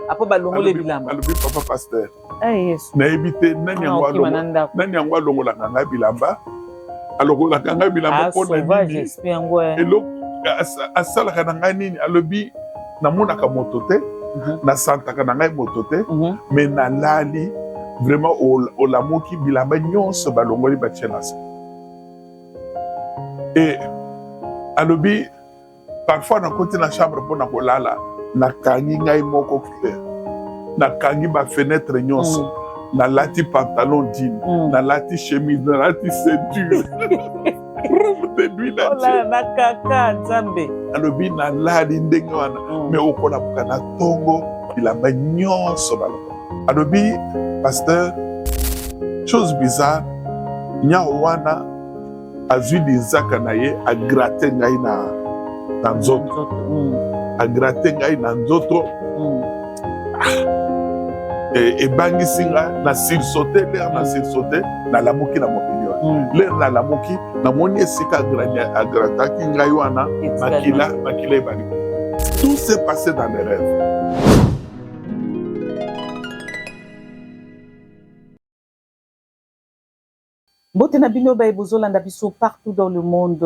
Apo balongole bilamba. Alobi papa pasteur. Yes. Na ebité nani yango longola nga bilamba. Alogola nga bilamba pona nini. Elo asalaka na ngai nini alobi namonaka moto te. Na santaka na ngai moto te. Mais nalali vraiment olamoki bilamba nyonso balongoli batie na se. Et alobi parfois na koti na chambre pona kolala nakangi ngai moko clair. Nakangi ba fenêtre nyonso. Nalati pantalon jean, nalati chemise, nalati ceinture. De nuit la Ola nakaka nzambe. Alobi nalali ndenge wana mais okola na tongo bilamba nyonso balo. Alobi pasteur chose bizarre nyawana azwi linzaka na ye a gratter ngai na nzoto. A gratter ngai na nzoto. Et bangisi nga na sursauté l'air na sursauté na lamuki na mokili. L'air na lamuki na moni esika a grattaki ngai wana makila ebali. Tout s'est passé dans les rêves. Bote na bino ba ebozolanda biso partout dans le monde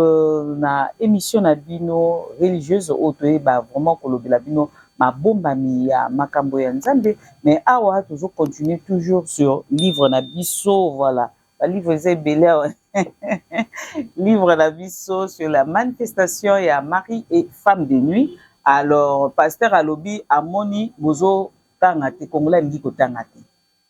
na émission na bino religieuse otoye ba vraiment kolobela bino mabombami ya makambo ya nzambe mais awa toujours continuer toujours sur livre na biso voilà la livre est belé livre na biso sur la manifestation ya Marie et femme de nuit. Alors pasteur alobi amoni bozo tangate kongola ngi ko tangate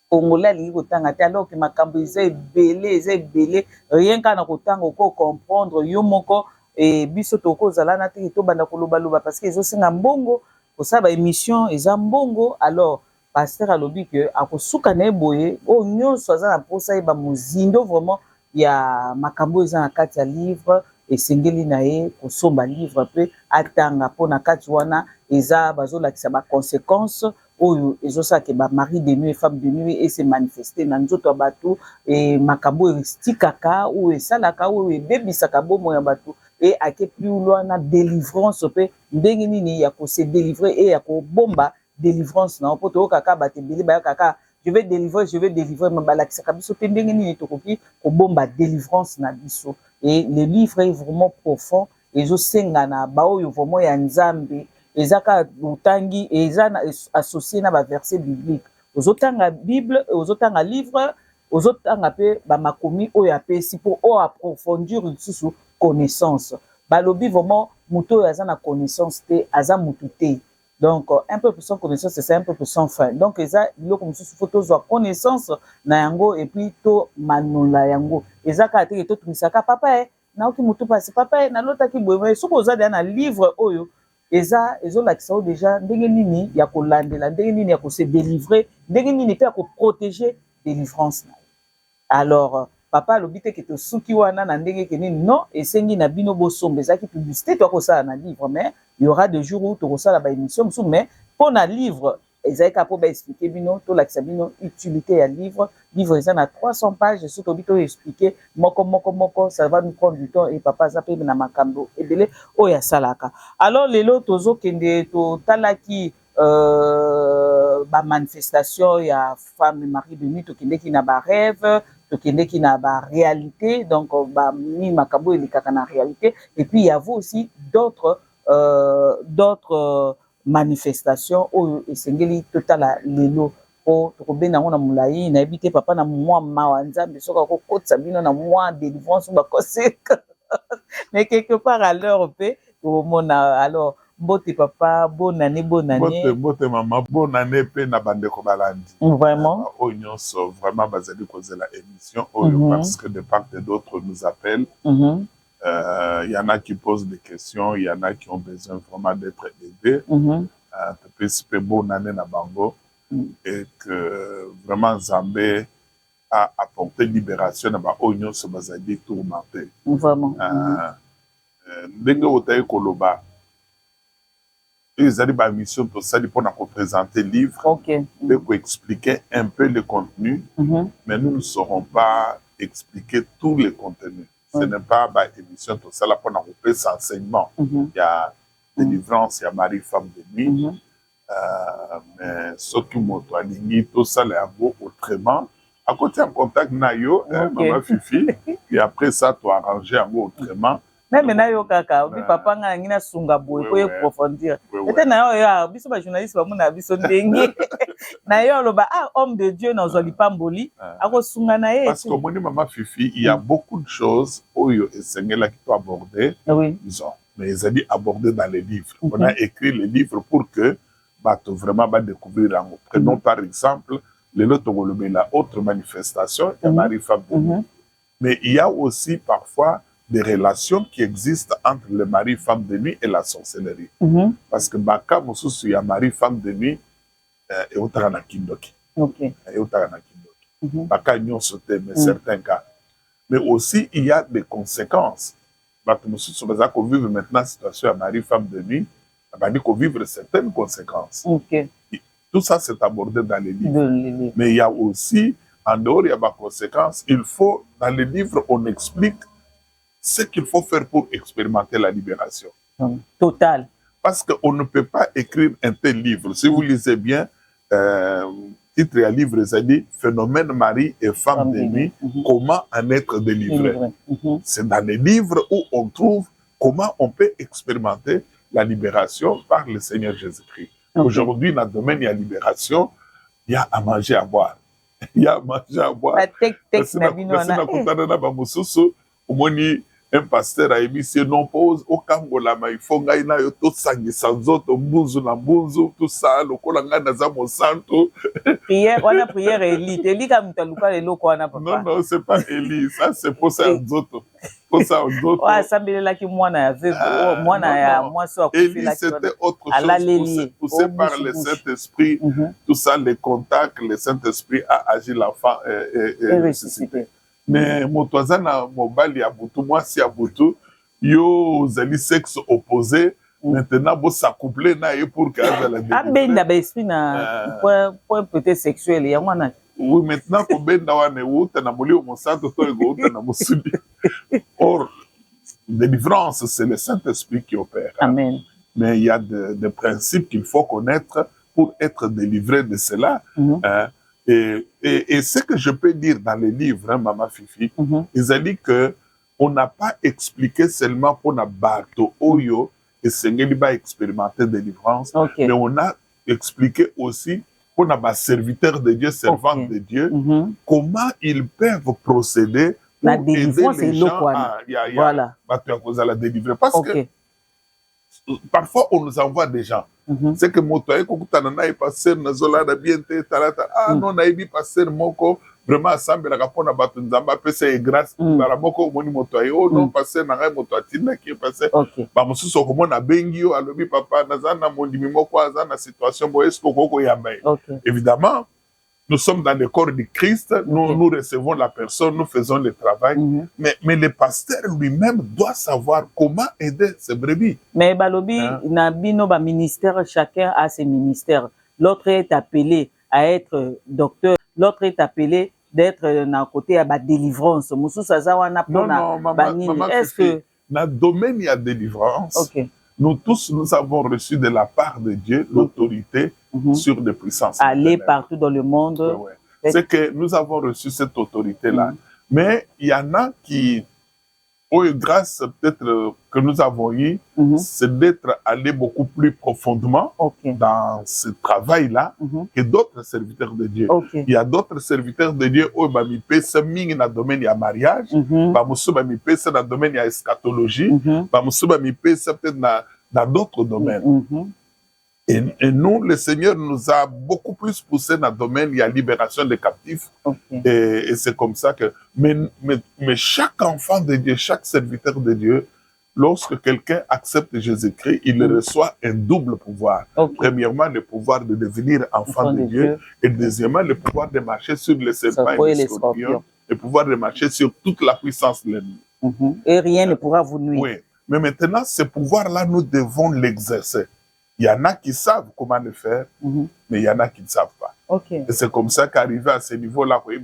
Congolais li kotanga te alors que makambo eza belé rien kana kotanga ko comprendre yo moko et biso toko zala na te to banda koloba loba parce que ezosenga mbongo kosaba émission eza mbongo. Alors pasteur alobi que akosuka na eboye o nyonso aza na posa eba mozindo vraiment ya makambo eza na kati ya livre esengeli na ye kosomba livre pe atanga po na kati wana eza bazolakisa ba conséquences oyo ezosaka ba mari de nuit et femme de nuit et se manifester na nzoto ya bato et makambo estikaka ou esalaka ou ebebisaka bomo ya bato et ake plus loin na délivrance pe ndenge nini ya ko se délivrer et ya ko bomba délivrance na poto kaka bato bili ba kaka je vais délivrer mabalakisaka biso pe ndenge nini tokoki ko bomba délivrance na biso. Et le livre est vraiment profond ezosenga na ba oyo vraiment ya nzambe ezaka utangi eza associé na ba verset biblique ozotanga bible ozotanga livre ozotanga pe ba makomi oyo apesi pour approfondir lisusu connaissance balobi vraiment muto aza na connaissance te aza mutu te donc un peu plus sans connaissance c'est un peu plus sans fin donc eza biloko mususu faut tozwa connaissance na yango et puis to manola yango ezaka te to tumisaka papa naoki mutu pasi papa na lotaki boye soko ozali na livre oyo ezolakisa o déjà ndenge nini ya kolandela ndenge nini ya kose délivrer ndenge nini pe ya koprotéger délivrance na. Alors papa alobi te ke tosuki wana na ndenge ke nini non esengi na bino bosomba ezalaki publicité tokosala na livre mais il y aura des jours où tokosala ba émission mosusu mais mpo na livre ezalaki po baexplike bino tolakisa bino utilité ya livre eza na 300 pages soki tobi toexplike moko ça va nous prendre du temps et papa aza mpe na makambo ebele oyo asalaka. Alors lelo tozokende totalaki bamanifestation ya femme Marie de nuit tokendeki na barêve tokendeki na baréalité donc bami makambo elekaka na réalité et puis il y avait aussi d'autres manifestation oyo esengeli totala lelo o tokobenda ngo na mulai na ebite papa na mwa mawa nzambe soka ko kotsa bino na mwa délivrance ba koseka mais quelque part à l'heure pe au mona. Alors mbote papa bonne année mbote maman bonne année pe na bandeko balandi vraiment oyo nyonso vraiment bazali kozela émission oyo parce que de part et d'autre nous appellent. Il y en a qui posent des questions, il y en a qui ont besoin vraiment d'être aidés. C'est bonne année na bango et que vraiment Zambé a apporté libération na ba oignon so bazali tourmenté. Vraiment. Ndenge otaye koloba. Ils allaient ba mission pour ça pour présenter livre. OK. Pour expliquer un peu le contenu, mais nous ne saurons pas expliquer tous les contenus. Ce n'est pas une émission tout ça là pour nous enseignement. Il y a délivrance, il y a Marie femme de nuit, mais soki moto alingi tosala yango autrement akotia en contact na yo Mama Fifi et après ça tu arranger yango autrement. Même na yo kaka obi papa nga ngina sunga boy ko approfondir ete na yo ya biso ba journaliste ba mona biso ndenge na yo loba homme de Dieu na zoli pamboli ako sunga na ye parce que moni Mama Fifi il y a beaucoup de choses oyo esengela qui peut aborder disons mais ils ont dit aborder dans les livres. On a écrit les livres pour que bato vraiment va découvrir yango. Prenons par exemple la autre manifestation de Marie-Femme de nuit. Mais il y a aussi parfois des relations qui existent entre le mari-femme de nuit et la sorcellerie. Parce que Baka Moussousou, il y a Marie-Femme de nuit et Otarana Kindoki. Et Otarana Kindoki. Baka Nyon sauté, mais certains cas. Mais aussi, il y a des conséquences. Baka Moussousou, parce qu'on vive maintenant la situation à Marie-Femme de nuit, on dit qu'on vive certaines conséquences. Tout ça, c'est abordé dans les livres. Mais il y a aussi, en dehors, il y a des conséquences. Il faut, dans les livres, on explique ce qu'il faut faire pour expérimenter la libération. Total. Parce qu'on ne peut pas écrire un tel livre. Si vous lisez bien, titre et livre, ça dit Phénomène Marie et femme de nuit, comment en être délivré. C'est dans les livres où on trouve comment on peut expérimenter la libération par le Seigneur Jésus-Christ. Aujourd'hui, dans le domaine de la libération, il y a à manger, à boire. Il y a à manger, à boire. Un pasteur a émis si non pose au Kangolama, il faut gagner tout ça, sans autres, mbouzu na mbouzu, tout ça, le kolanga naza monsanto. Prière, on a prière élite. Élite a mutaluka le loko na papa. Non, non, c'est pas élite, ça c'est pour ça aux autres. Pour ça aux autres. Ouais, ça me là qui moi na avait, moi na ya, moi so. Élite c'était autre chose, poussé par le Saint-Esprit, tout ça, les contacts, le Saint-Esprit a agi l'enfant et ressuscité. Mais motoazana mobali ya butu mwasi ya butu yo zali sexe opposé maintenant bo s'accoupler na ye pour que la benda ba esprit na point peut-être sexuel ya mwana. Oui, maintenant ko benda wane wuta na molio mosanto to ego wuta na mosudi. Or délivrance c'est le Saint-Esprit qui opère. Amen. Mais il y a des principes qu'il faut connaître pour être délivré de cela. Et ce que je peux dire dans les livres, hein, Mama Fifi, ils ont dit qu'on n'a pas expliqué seulement pour na bato oyo et Seigneur va expérimenter délivrance, mais on a expliqué aussi pour na serviteurs de Dieu, servantes de Dieu, comment ils peuvent procéder pour aider les gens à la délivrer. Parce que parfois on nous envoie des gens. C'est que motoye kokutana na passer na zola na bien te talata non na ibi passer moko vraiment ensemble la kapona batu nzamba pesa e grâce para moko moni motoye non passer na ngai moto atinda ki passer ba mususu ko mona bengi yo alobi papa nazana mondimi moko azana situation bo est-ce ko yamba. Évidemment nous sommes dans le corps du Christ, nous recevons la personne, nous faisons le travail, mais le pasteur lui-même doit savoir comment aider ses brebis. Mais balobi, nabino ba ministère, chacun a ses ministères. L'autre est appelé à être docteur, l'autre est appelé d'être dans le côté à la délivrance. Non, maman, est-ce que dans le domaine il y a délivrance? Nous tous, nous avons reçu de la part de Dieu l'autorité sur des puissances. Aller partout dans le monde. C'est que nous avons reçu cette autorité-là. Mais il y en a qui, grâce peut-être que nous avons eu, c'est d'être allé beaucoup plus profondément dans ce travail-là que d'autres serviteurs de Dieu. Il y a d'autres serviteurs de Dieu qui ont mis dans le domaine du mariage, qui ont mis dans le domaine de l'eschatologie, qui ont mis peut-être dans d'autres domaines. Et nous, le Seigneur nous a beaucoup plus poussé dans le domaine de la libération des captifs. Et c'est comme ça que... Mais chaque enfant de Dieu, chaque serviteur de Dieu, lorsque quelqu'un accepte Jésus-Christ, il reçoit un double pouvoir. Premièrement, le pouvoir de devenir enfant de Dieu. Et deuxièmement, le pouvoir de marcher sur les serpents et les scorpions. Le pouvoir de marcher sur toute la puissance de l'ennemi. Et rien ne pourra vous nuire. Oui. Mais maintenant, ce pouvoir-là, nous devons l'exercer. Il y en a qui savent comment le faire, mais il y en a qui ne savent pas. Et c'est comme ça qu'arriver à ce niveau-là, mais il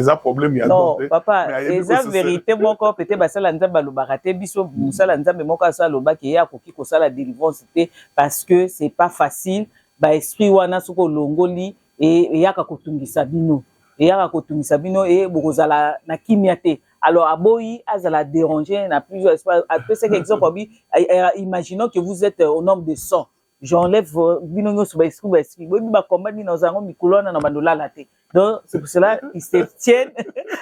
y a un problème. Non, papa, les vérité, mon corps, peut-être, parce que l'anzamba le baraté, biso, moussa l'anzamba, mon cas, ça, le bac, et à koki, kosa la délivrance, parce que c'est pas facile ba esprit wana soko longoli et yaka kotungisa bino et bokozala na kimia te. Alors aboyi azala déranger na plusieurs espaces. Après cet exemple, imaginons que vous êtes au nombre de 100. J'enlève bino nyonso ba esprit boyi ba combat ni na zango mikulona na bandola la te. Donc c'est pour cela qu'ils se tiennent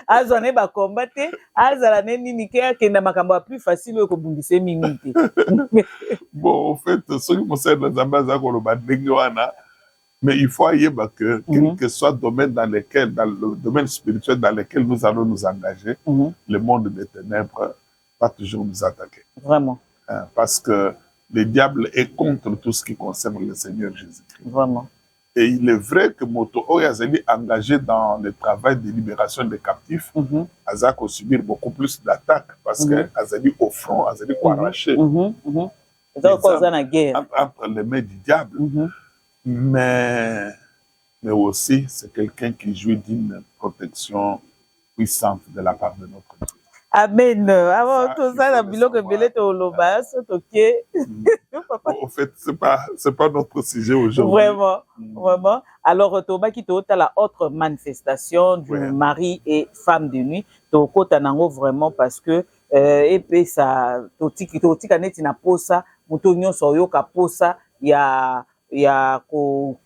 azone ba combat te azala neni nikea ke na makambo plus facile ko bundise mingi te. Bon, en fait, ce qui concerne les ambassades, mais il faut y que, quel que soit le domaine dans le domaine spirituel dans lequel nous allons nous engager, le monde des ténèbres va toujours nous attaquer. Vraiment. Parce que le diable est contre tout ce qui concerne le Seigneur Jésus-Christ. Vraiment. Et il est vrai que Moto Oyazeli engagé dans le travail de libération des captifs, Azak a subi beaucoup plus d'attaques parce que Azali au front, Azali arraché. Entre les mains du diable. Mais aussi, c'est quelqu'un qui jouit d'une protection puissante de la part de notre Dieu. Amen. Avant tout ça, la biloque belette au loba, c'est ok. En fait, c'est pas notre sujet aujourd'hui. Vraiment, vraiment. Alors, Toba qui t'as la autre manifestation du mari et femme de nuit. Toko tanango vraiment parce que et puis ça, toti kaneti na posa, mutonyo soyo ka posa, il y a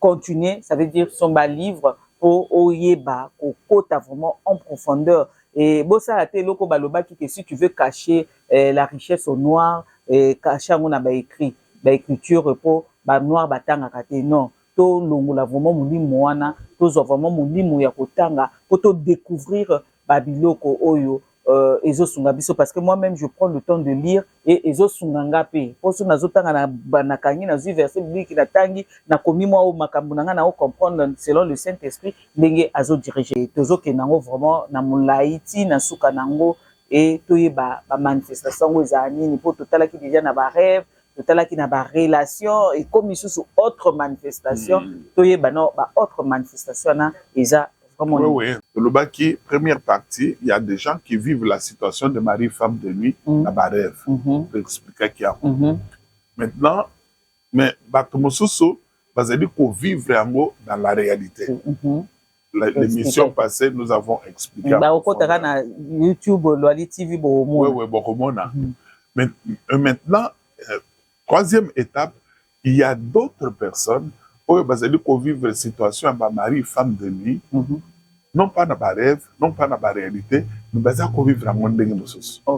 continuer, ça veut dire son livre pour oyeba, kota vraiment en profondeur. Et bossa la te loko baloba qui que si tu veux cacher la richesse au noir, cacher on a écrit, écriture pour ba noir batanga kate non. To longola vraiment mulimo wana, to zo vraiment mulimo ya kotanga, pour to découvrir babiloko oyo. Ezo sunga biso parce que moi-même je prends le temps de lire et ezo sunga ngape pour ce nazo tanga na kangi na zi verset biblique na tangi na komi moi au makambu na na comprendre selon le Saint-Esprit ndenge azo diriger tozo kenango vraiment na mulaiti na suka nango et toye ba manifestation ngo ezani ni pour totala ki déjà na ba rêve totala ki na ba relation et comme sous autre manifestation toye ba non ba autre manifestation na eza. Oui. Le baki, première partie, il y a des gens qui vivent la situation de mari, femme de nuit, dans ma rêve. Pour expliquer qu'il y a. Maintenant, mais Batomososo, vous allez qu'on vit vraiment dans la réalité. L'émission passée, nous avons expliqué. YouTube, Loali TV, maintenant, troisième étape, il y a d'autres personnes où vous allez vivre une situation avec mari, femme de nuit, non pas dans ma rêve, non pas dans ma réalité, mais allons vivre un monde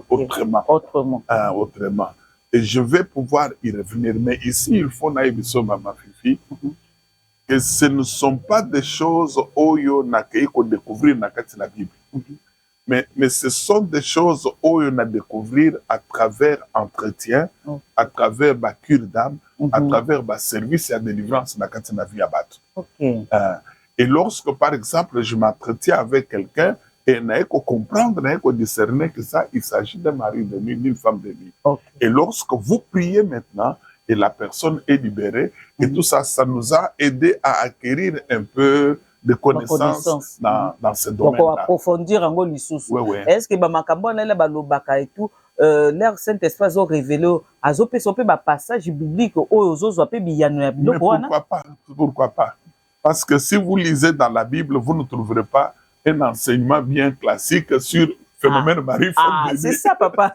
autrement. Autrement. Et je vais pouvoir y revenir. Mais ici, il faut naïbiso ma fifi, que ce ne sont pas des choses où on a découvrir dans la Bible. Mais ce sont des choses où on a découvrir à travers entretien, à travers ma cure d'âme, à travers ma service et la délivrance dans la vie à battre. Et lorsque, par exemple, je m'entretiens avec quelqu'un et n'a qu'à comprendre, n'a qu'à discerner que ça, il s'agit d'un mari de nuit, d'une femme de nuit. Et lorsque vous priez maintenant et la personne est libérée, et tout ça, ça nous a aidé à acquérir un peu de connaissances dans ce domaine-là. Donc, approfondir en gros l'issous. Est-ce que Makambo na ba lobaka et tout, leur Saint-Esprit a révélé, a zopé ba passage biblique au ozo pe biyano ya biloko wana? Pourquoi pas? Parce que si vous lisez dans la Bible, vous ne trouverez pas un enseignement bien classique sur le phénomène mari-femme. C'est ça, papa.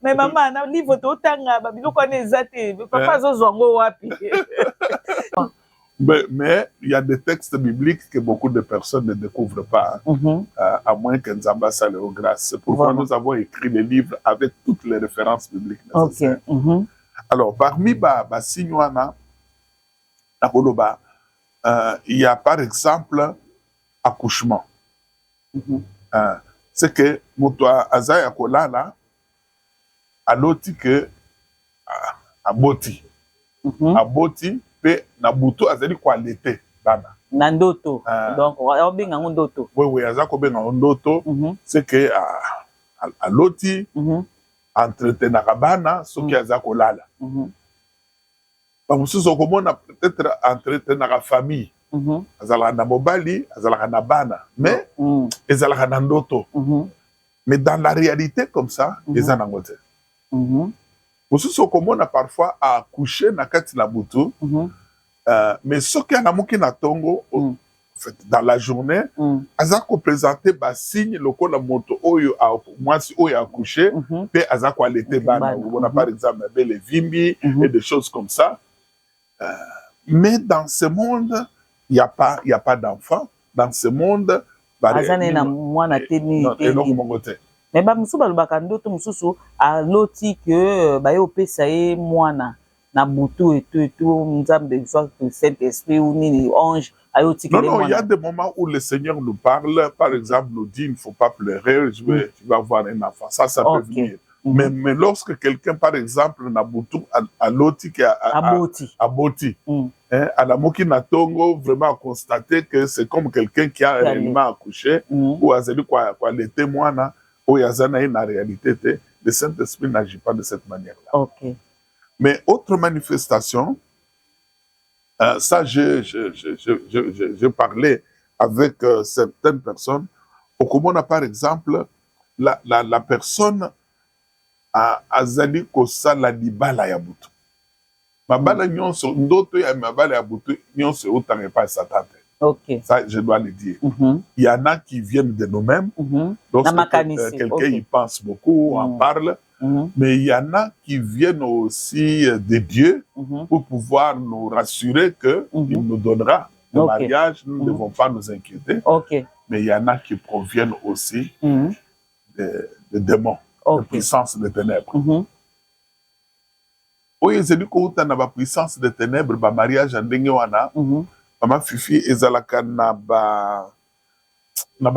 Mais maman, livre totanga, biloko wana ezate, papa zozwango wapi? Mais il y a des textes bibliques que beaucoup de personnes ne découvrent pas, à moins qu'elles ambassent les grâces. C'est pourquoi nous avons écrit des livres avec toutes les références bibliques nécessaires. Alors, parmi les signes, il y a par exemple accouchement. C'est que Moutoua Azaya Kolala a loti que a boti. A boti. Pe na butu azali kwa l'été bana na ndoto donc on benga ndoto oui azako benga ndoto c'est que a loti entretenaka bana soki azako lala ba mususu komona peut-être entretenaka famille azalaka na mobali azalaka na bana mais ezalaka na ndoto mais dans la réalité comme ça eza nango te mosusu okomona parfois accoucher na kati na butu mais soki anamuki na ntongo en fait, dans la journée aza kopresente basigne lokola moto oyo mwasi oyo accouché mpe aza koalete bana obona par exemple abele vimbi et des choses comme ça mais dans ce monde il y a pas d'enfant dans ce monde azane na mwana teni eloko mongo te mais bamususu balobaka ndoto mosusu aloti ke baye opesa ye mwana na butu etu nzambe soit que Saint-Esprit ou nini ange ayo tikele non, mwana. il y a des moments où le Seigneur nous parle, par exemple nous dit il ne faut pas pleurer, tu vas avoir un enfant, ça peut venir. Mais lorsque quelqu'un par exemple na butu aloti ke aboti à la moki na tongo vraiment constater que c'est comme quelqu'un qui a réellement accouché ou azeli quoi les témoins ou yazana na réalité le Saint-Esprit n'agit pas de cette manière-là. OK. Mais autre manifestation, ça je parlais avec certaines personnes. Au Komona par exemple, la personne a azali kosala libala ya butu. Mabala nyonso ndoto ya mabala ya butu nyonso otanga pas Satan. OK. Ça, je dois le dire. Il y en a qui viennent de nous-mêmes. Lorsque quelqu'un y pense beaucoup, en parle. Mais il y en a qui viennent aussi de Dieu pour pouvoir nous rassurer qu'il nous donnera le mariage. Nous ne devons pas nous inquiéter. Mais il y en a qui proviennent aussi de démons, de puissance des ténèbres. Oye zeli ko uta na ba puissance des ténèbres ba mariage ndenge wana mama fifi ezalaka na ba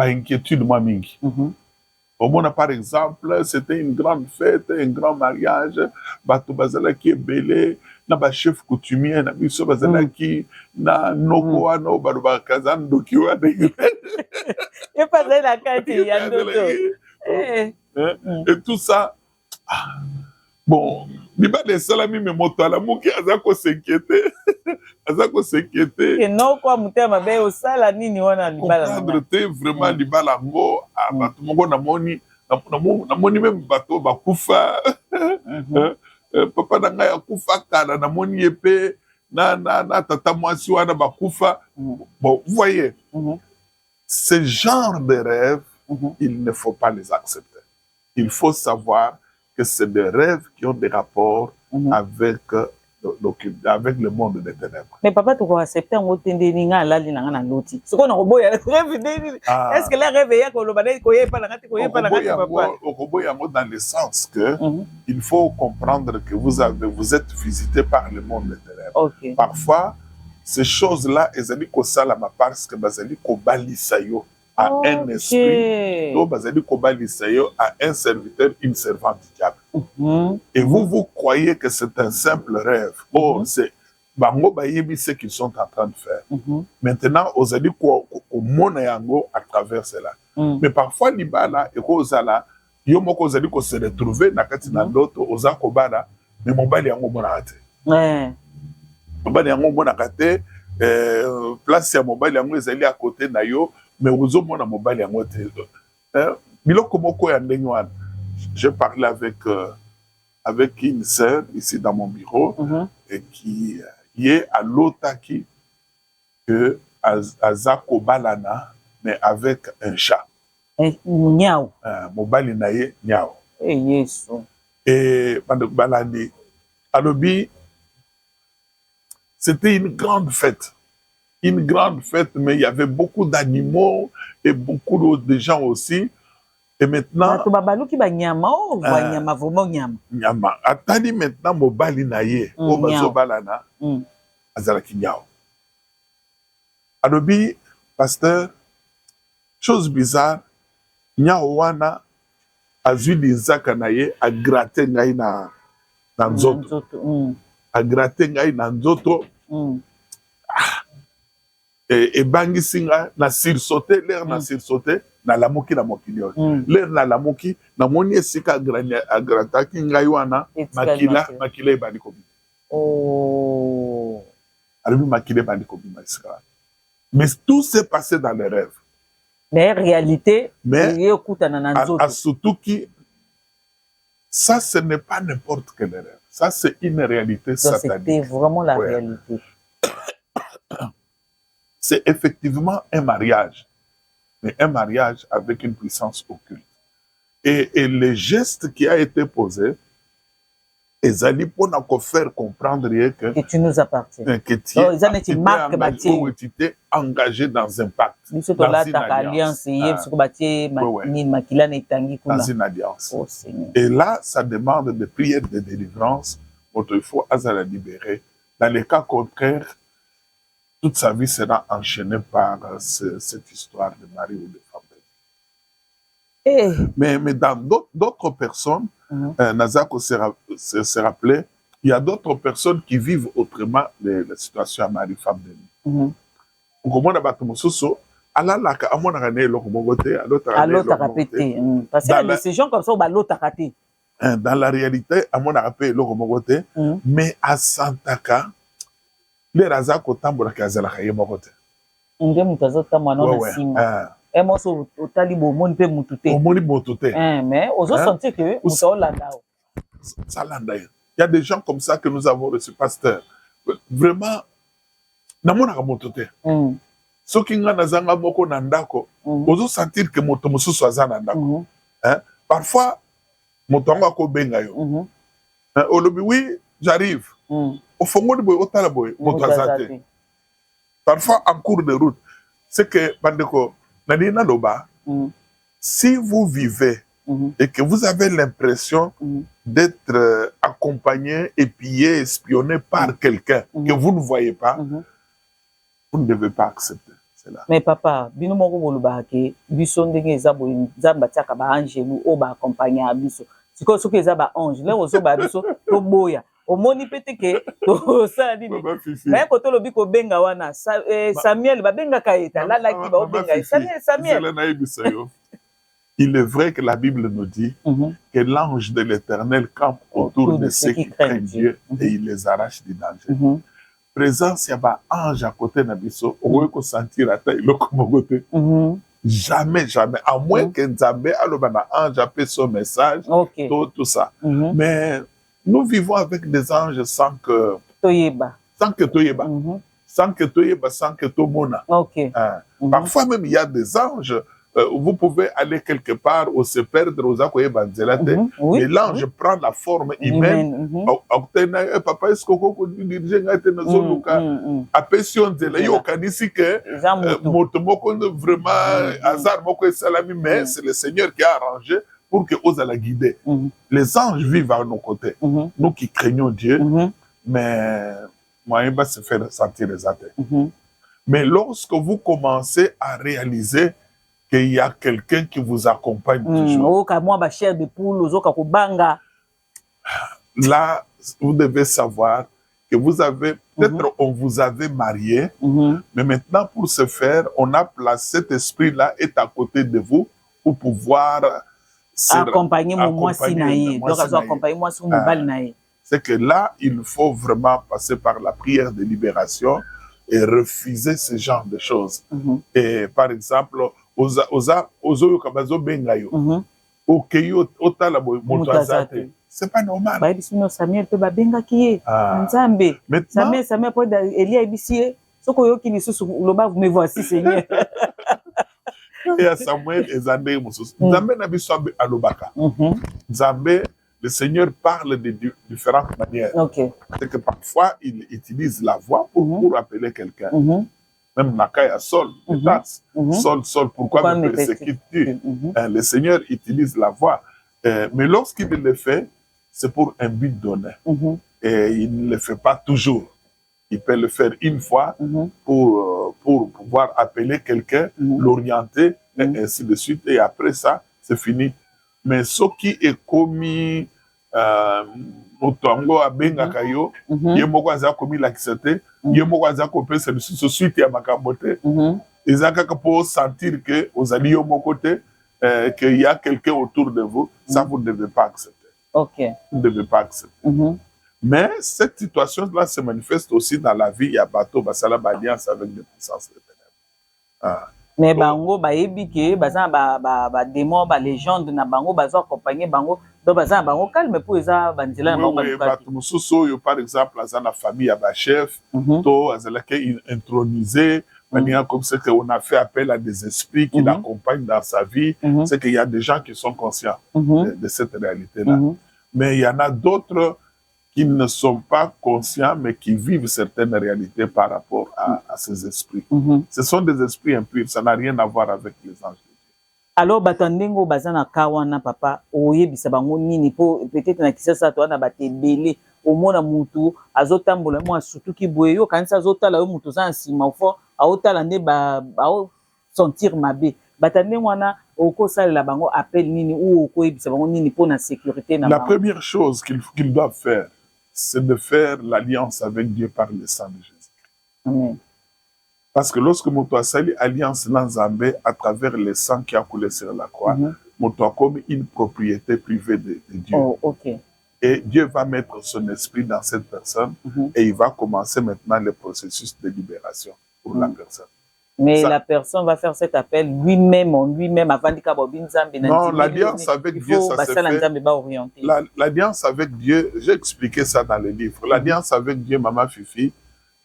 inquiétude moi mingi. Au monde par exemple, c'était une grande fête, un grand mariage, bato bazala ki ebele na ba chef coutumier na biso bazala ki na noko wana ba kazan doki wana. Et pas la kati ya ndoto. Et tout ça bon, liba de salami me moto ala muki azako s'inquiéter. Azako s'inquiéter. Que non quoi mutema be o sala nini wana libala. Comprendre te vraiment libala ngo bato mongo na moni même bato bakufa. Papa na ngai akufa kala na moni epé na tata mwasi wana bakufa. Bon, vous voyez. Ce genre de rêves, il ne faut pas les accepter. Il faut savoir que c'est des rêves qui ont des rapports avec le monde des ténèbres. Mais papa, tu vas accepter un autre ninga la lina na loti. Ce qu'on a roboya rêve. Est-ce que la rêve est que le balai koye pas la gâte koye pas la gâte papa? Roboya dans le sens que il faut comprendre que vous êtes visité par le monde des ténèbres. Parfois ces choses-là ezali ko sala ma parce que bazali ko balisa yo à un esprit, donc bazali ko balisa yo à un serviteur, une servante du diable. Et vous croyez que c'est un simple rêve. Or c'est bango bayebi ce qu'ils sont en train de faire. Maintenant ozali ko mona yango à travers cela. Mais parfois libala et ko zala yo moko ozali ko se retrouver na kati na ndoto oza ko bana mais mobali yango mona ate. Mobali yango mona kate place ya mobali yango ezali à côté na yo mais ozo mona mobali yango te. Biloko moko ya ndenge wana. Je parlais avec une sœur ici dans mon bureau et qui est à l'Otaki que Azako Balana mais avec un chat. Niao. Mobali naye niao. Et Balani alobi c'était une grande fête. Une grande fête, mais il y avait beaucoup d'animaux et beaucoup de gens aussi. Et maintenant... Nyama. Attendez maintenant, mobali naye. Obazo balana. Azalaki nyao. Alobi, pasteur, chose bizarre, nyao wana, azui lizaka naye, a gratter ngai na nzoto. A gratter ngai na nzoto. Et bangisi nga na sursauté, l'air na sursauté, na lamuki na mokili. L'air na lamuki, na moni esika agrataki ngai wana, makila ebandi kobima. Alors makila ebandi kobima esika. Mais tout s'est passé dans les rêves. Mais réalité, surtout qui ça ce n'est pas n'importe quel rêve. Ça, c'est une réalité satanique. C'était vraiment la réalité. C'est effectivement un mariage, mais un mariage avec une puissance occulte. Et le geste qui a été posé, ezali pour faire comprendre que tu nous appartiens. Que tu étais engagé dans un pacte, dans une alliance. Dans une alliance. Oh, et là, ça demande des prières de délivrance. Il faut la libérer. Dans les cas contraires, toute sa vie sera enchaînée par cette histoire de mari ou de femme. Mais dans d'autres personnes, Nazako se rappelait, il y a d'autres personnes qui vivent autrement la situation à mari-femme de lui. Parce que ces gens comme ça, dans la réalité, à mon rappel, mais à Santaka, les Razako tambola kazala kaye mokote. Mais on sentir que ça landa. Il y a des gens comme ça que nous avons reçus, pasteur. Vraiment, namona motote. Ce qui nga nazanga moko nandako, ozo sentir que moto mususu azana ndako. Parfois, moto ngo ko benga yo. Olobi oui, j'arrive. Au fond de boy otala boy moto azate. Parfois en cours de route, c'est que bandeko Nadina Loba, si vous vivez et que vous avez l'impression d'être accompagné, épié, espionné par quelqu'un que vous ne voyez pas, vous ne devez pas accepter cela. Mais papa, bino moko boluba ke biso ndenge ezabo nzamba tiaka ba angelu o ba accompagner abiso. Siko soki ezaba ange, le ozo ba biso to boya. Omoni pete ke to sa dini. Mais ko to lobi ko benga wana Samuel ba benga kaeta la ki ba benga Samuel. Il est vrai que la Bible nous dit que l'ange de l'Éternel campe autour de ceux qui craignent Dieu et il les arrache du danger. Présence y a pas ange à côté nabiso, on peut sentir à taille le côté. Jamais, jamais. À moins que Nzambe alobana ange appelle son message, tout ça. Mais nous vivons avec des anges sans que Toyeba, sans que Toyeba, sans que Tomona. Parfois même il y a des anges. Vous pouvez aller quelque part ou se perdre aux Akoye Banzelate, mais l'ange prend la forme humaine. Papa, est-ce que vous dirigez dans Zoluka? Appétion de l'Ayokanisi que Motomoko vraiment hasard Moko et Salami, mais c'est le Seigneur qui a arrangé pour que ose la guider. Les anges vivent à nos côtés. Nous qui craignons Dieu, mais moi, il va se faire sentir les athées. Mais lorsque vous commencez à réaliser qu'il y a quelqu'un qui vous accompagne toujours. Là, vous devez savoir que vous avez, peut-être on vous avait marié, mais maintenant pour ce faire, on a placé cet esprit-là est à côté de vous pour pouvoir accompagner moi. C'est que là, il faut vraiment passer par la prière de libération et refuser ce genre de choses. Et par exemple, c'est pas normal. Samuel peut benga qui Nzambe. Samuel peut Elia ibisie. Soko yoki ni susu loba vous me voici Seigneur. Et à Samuel et Zambé mususu. Nzambe na biso alobaka. Nzambe, le Seigneur parle de différentes manières. C'est que parfois il utilise la voix pour appeler quelqu'un. Même Nakaya Sol, Sol, pourquoi me persécutes-tu? Le Seigneur utilise la voix. Mais lorsqu'il le fait, c'est pour un but donné. Et il ne le fait pas toujours. Il peut le faire une fois pour pouvoir appeler quelqu'un, l'orienter, et ainsi de suite. Et après ça, c'est fini. Mais ce qui est commis, Otongo abenga kayo, yemoko aza komi lakisete, yemoko aza kopé c'est ce suite ya makambote. Ezaka pour sentir que aux alliés au côté, qu'il y a quelqu'un autour de vous, ça vous ne devez pas accepter. Vous ne devez pas accepter. Mais cette situation-là se manifeste aussi dans la vie. Il y a bateau, basala alliance avec des puissances de ténèbres. Mais bango ba ebi ke baza ba démon ba légende na bango bazo accompagner bango Donc, ça, on calme pour les gens, par exemple, dans la famille, il y a un chef, il est intronisé, comme c'est qu'on a fait appel à des esprits qui l'accompagnent dans sa vie, c'est qu'il y a des gens qui sont conscients de cette réalité-là. Mais il y en a d'autres qui ne sont pas conscients, mais qui vivent certaines réalités par rapport à ces esprits. Ce sont des esprits impurs, ça n'a rien à voir avec les anges. Alors, batandengo bazana kawana papa, oye bisabango nini po peut-être na kisasa to na batebele omona mutu azotambola mo surtout ki boyo kanisa azotala yo mutu za nsima fo aotala nde ba sentir mabe batandengo wana okosalela bango appel nini ou okoyebisa bango nini po na sécurité na la première chose qu'ils doivent faire, c'est de faire l'alliance avec Dieu par le sang de Jésus. Amen. Parce que lorsque Moto a sali alliance Nzambé à travers le sang qui a coulé sur la croix, Moto a comme une propriété privée de Dieu. Oh, okay. Et Dieu va mettre son esprit dans cette personne et il va commencer maintenant le processus de libération pour la personne. Mais ça, la personne va faire cet appel lui-même, en lui-même, avant de non, l'alliance avec Dieu, ça se fait. L'alliance avec Dieu, j'ai expliqué ça dans le livre. L'alliance avec Dieu, Maman Fifi,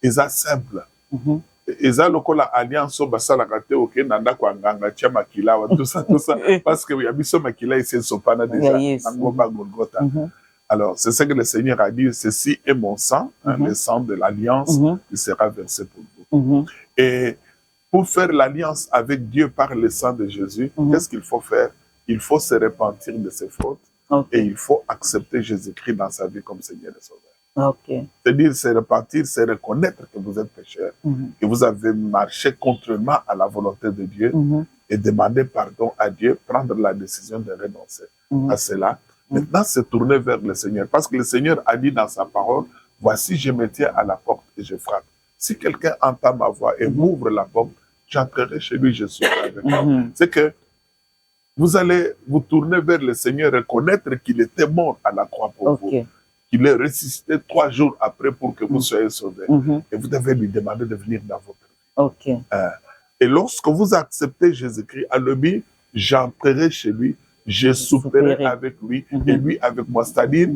est simple. Eza lokola alliance au basala kate oke nanda kwa nganga tia makila wa tout ça parce que y a biso makila ici sopana déjà ngomba Golgotha. Alors c'est ce que le Seigneur a dit, ceci est mon sang, le sang de l'alliance qui sera versé pour vous. Et pour faire l'alliance avec Dieu par le sang de Jésus, qu'est-ce qu'il faut faire? Il faut se repentir de ses fautes et il faut accepter Jésus-Christ dans sa vie comme Seigneur et Sauveur. C'est-à-dire, c'est repartir, c'est reconnaître que vous êtes pécheur, que vous avez marché contrairement à la volonté de Dieu et demander pardon à Dieu, prendre la décision de renoncer à cela. Maintenant, se tourner vers le Seigneur. Parce que le Seigneur a dit dans sa parole, voici, je me tiens à la porte et je frappe. Si quelqu'un entend ma voix et m'ouvre la porte, j'entrerai chez lui, je serai avec lui. C'est que vous allez vous tourner vers le Seigneur, reconnaître qu'il était mort à la croix pour vous. Qu'il est ressuscité 3 jours après pour que vous soyez sauvés. Et vous devez lui demander de venir dans votre vie. Et lorsque vous acceptez Jésus-Christ, à l'objet, j'entrerai chez lui, je souperai avec lui et lui avec moi. C'est-à-dire,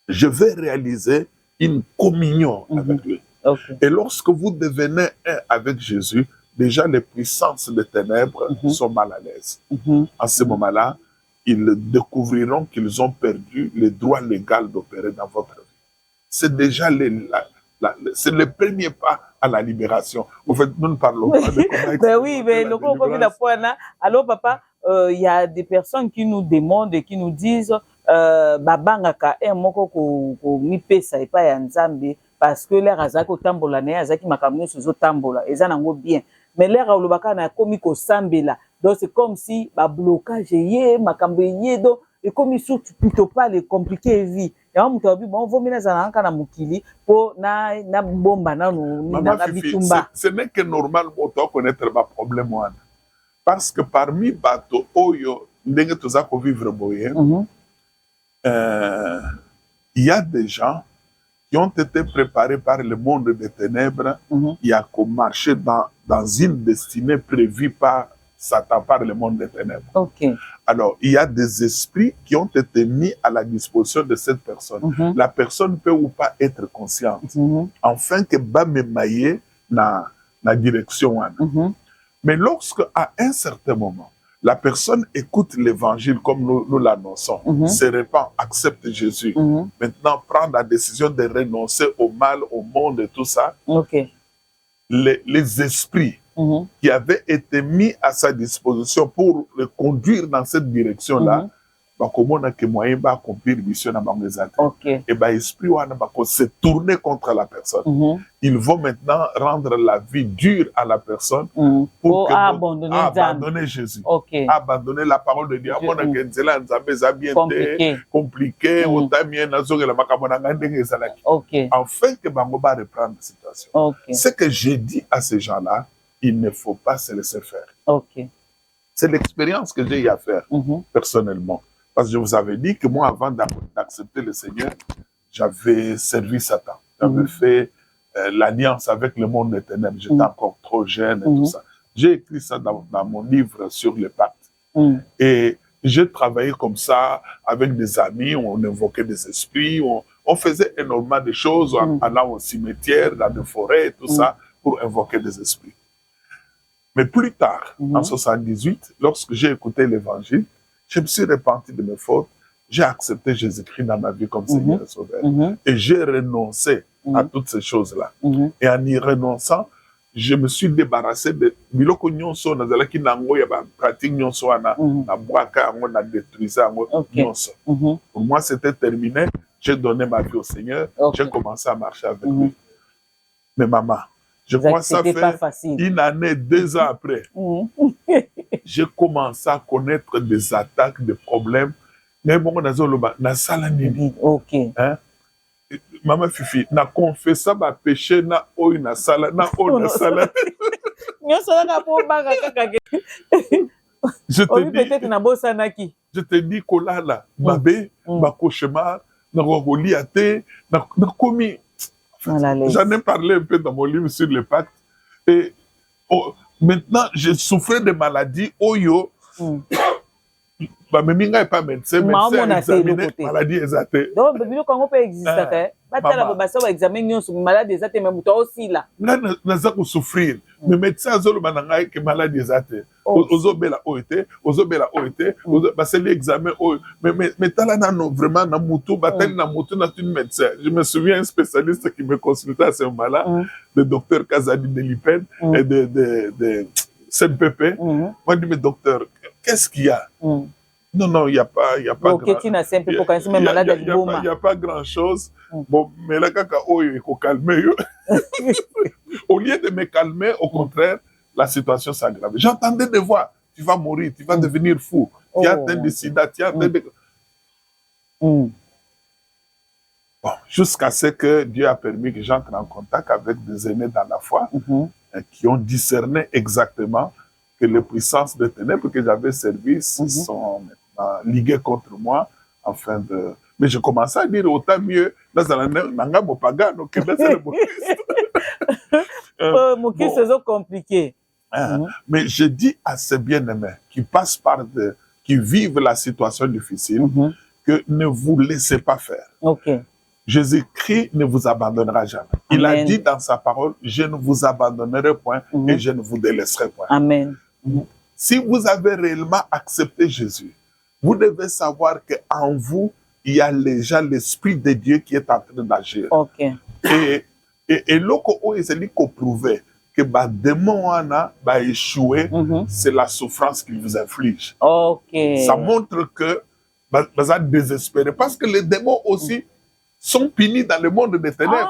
je vais réaliser une communion avec lui. Et lorsque vous devenez un avec Jésus, déjà les puissances des ténèbres sont mal à l'aise. En ce moment-là, ils découvriront qu'ils ont perdu le droit légal d'opérer dans votre vie. C'est déjà c'est le premier pas à la libération. En fait, nous ne parlons pas de comment ben oui, mais le alors papa, il y a des personnes qui nous demandent et qui nous disent babangaka moko ko mi pesa et pas nzambe parce que l'air azako tambola ne azaki makamno sozo tambola ezanango bien. Mais l'air olobaka na komi ko sambela. Donc c'est comme si ba blocage yé makambo yé donc et comme il plutôt pas les compliquer vie. Et on m'a dit bon vomina zanaka na mukili pour na bomba na na bitumba. Ce n'est que normal pour toi connaître ma problème moi. Parce que parmi bato oyo ndenge toza ko vivre boye. Il y a des gens qui ont été préparés par le monde des ténèbres, il y a qu'au marcher dans une destinée prévue par Satan, par le monde des ténèbres. Alors, il y a des esprits qui ont été mis à la disposition de cette personne. La personne peut ou pas être consciente, afin que va me mailler dans la direction. Mais lorsque, à un certain moment, la personne écoute l'évangile comme nous l'annonçons, se répand, accepte Jésus. Maintenant, prend la décision de renoncer au mal, au monde et tout ça. Les esprits qui avaient été mis à sa disposition pour le conduire dans cette direction-là, comment on a que moyen d'accomplir mission dans les attaques. Et bien, l'esprit se tourner contre la personne. Ils vont maintenant rendre la vie dure à la personne pour abandonner Jésus. Abandonner la parole de Dieu. Compliqué. Enfin, que Bango va reprendre la situation. Ce que j'ai dit à ces gens-là, il ne faut pas se laisser faire. C'est l'expérience que j'ai eu à faire personnellement. Parce que je vous avais dit que moi, avant d'accepter le Seigneur, j'avais servi Satan. J'avais fait l'alliance avec le monde des ténèbres. J'étais encore trop jeune et tout ça. J'ai écrit ça dans mon livre sur le pacte. Et j'ai travaillé comme ça avec des amis, on invoquait des esprits, on faisait énormément de choses en allant au cimetière, dans des forêts, tout ça, pour invoquer des esprits. Mais plus tard, en 78, lorsque j'ai écouté l'évangile, je me suis repenti de mes fautes, j'ai accepté Jésus-Christ dans ma vie comme Seigneur et Sauveur. Et j'ai renoncé à toutes ces choses-là. Et en y renonçant, je me suis débarrassé de biloko nyonso nazalaki nango ya ba pratique nyonso wana na bwaka ngo na détruisa ngo nyonso. Pour moi c'était terminé, j'ai donné ma vie au Seigneur, j'ai commencé à marcher avec lui. Mais maman, je crois que ça fait une année, 2 ans après, j'ai commencé à connaître des attaques, des problèmes. Mais bon, na sala nini. OK. Hein? Maman Fifi, na confessa ba péché na oyo na sala na oyo na sala. Je te dis kolala babe ba cauchemar na kolia te na komi. J'en ai parlé un peu dans mon livre sur le pacte et maintenant je souffrais de maladies oyo. Mais minga pas médecin examiné maladie exacte. Donc bino kango peut exister batala ba ça examen nyonso maladie exacte même toi aussi là. Là naza ko souffrir. Mais médecin azolo bananga que maladie exacte. Ozobela oité, ozobela oité, ba c'est l'examen mais tala nano vraiment na mutu batali na mutu na une médecin. Je me souviens un spécialiste qui me consultait à ce moment-là, le docteur Kazadi de l'IPEN et de CNPP. Moi dit mais docteur, qu'est-ce qu'il y a? Non, il n'y a pas grand chose. Bon, mais là, il faut calmer. Au lieu de me calmer, au contraire, la situation s'aggrave. J'entendais des voix. Tu vas mourir, tu vas devenir fou. Tu as atteint de sida, tu as atteint de... Bon, jusqu'à ce que Dieu a permis que j'entre en contact avec des aînés dans la foi qui ont discerné exactement que les puissances des ténèbres que j'avais servi sont liguées contre moi, afin de... Mais je commençais à dire autant mieux dans un pagano que dans le Christ. C'est compliqué. Mais je dis à ces bien-aimés qui passent qui vivent la situation difficile, que ne vous laissez pas faire. Jésus-Christ ne vous abandonnera jamais. Il a dit dans sa parole, je ne vous abandonnerai point et je ne vous délaisserai point. Amen. Si vous avez réellement accepté Jésus, vous devez savoir qu'en vous, il y a déjà l'Esprit de Dieu qui est en train d'agir. Et loko o ezeli ko prouver que ba démon wana ba échouer, c'est la souffrance qu'il vous inflige. Ça montre que ba désespéré parce que les démons aussi sont punis dans le monde des ténèbres.